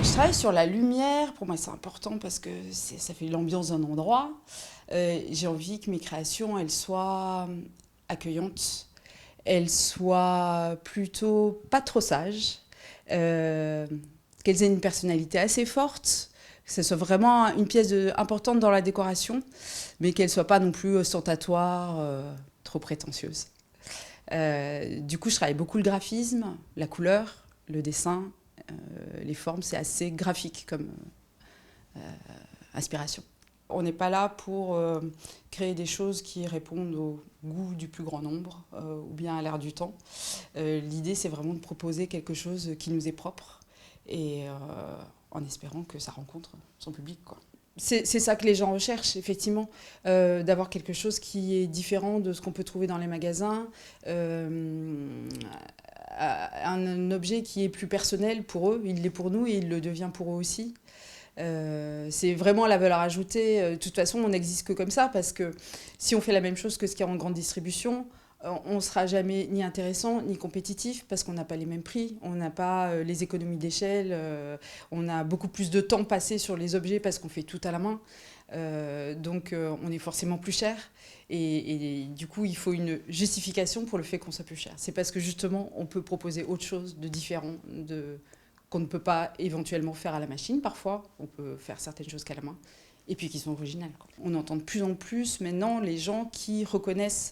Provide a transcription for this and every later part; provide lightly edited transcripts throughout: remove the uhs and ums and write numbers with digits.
Je travaille sur la lumière, pour moi c'est important parce que ça fait l'ambiance d'un endroit. J'ai envie que mes créations elles soient accueillantes, elles soient plutôt pas trop sages, euh, qu'elles aient une personnalité assez forte, que ce soit vraiment une pièce importante dans la décoration, mais qu'elle soit pas non plus ostentatoire, trop prétentieuse. Du coup je travaille beaucoup le graphisme, la couleur, le dessin, les formes, c'est assez graphique comme inspiration. On n'est pas là pour créer des choses qui répondent au goût du plus grand nombre ou bien à l'air du temps. L'idée, c'est vraiment de proposer quelque chose qui nous est propre et en espérant que ça rencontre son public, quoi. C'est ça que les gens recherchent, effectivement, d'avoir quelque chose qui est différent de ce qu'on peut trouver dans les magasins, un objet qui est plus personnel pour eux, il l'est pour nous et il le devient pour eux aussi. C'est vraiment la valeur ajoutée. De toute façon, on n'existe que comme ça, parce que si on fait la même chose que ce qu'il y a en grande distribution, on ne sera jamais ni intéressant ni compétitif, parce qu'on n'a pas les mêmes prix, on n'a pas les économies d'échelle, on a beaucoup plus de temps passé sur les objets parce qu'on fait tout à la main. Donc on est forcément plus cher et du coup il faut une justification pour le fait qu'on soit plus cher. C'est parce que justement on peut proposer autre chose de différent, qu'on ne peut pas éventuellement faire à la machine parfois, on peut faire certaines choses qu'à la main, et puis qui sont originales, quoi. On entend de plus en plus maintenant les gens qui reconnaissent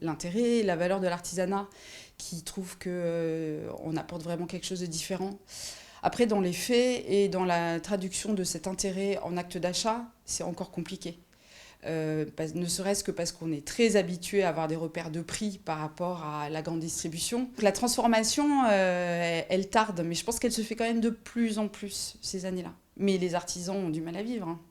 l'intérêt, la valeur de l'artisanat, qui trouvent qu'on apporte vraiment quelque chose de différent. Après, dans les faits et dans la traduction de cet intérêt en acte d'achat, c'est encore compliqué. Ne serait-ce que parce qu'on est très habitué à avoir des repères de prix par rapport à la grande distribution. La transformation, elle tarde, mais je pense qu'elle se fait quand même de plus en plus ces années-là. Mais les artisans ont du mal à vivre, hein.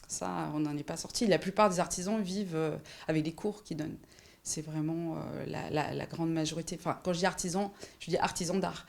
Ça, on n'en est pas sorti. La plupart des artisans vivent avec des cours qu'ils donnent. C'est vraiment la grande majorité. Enfin, quand je dis artisan d'art.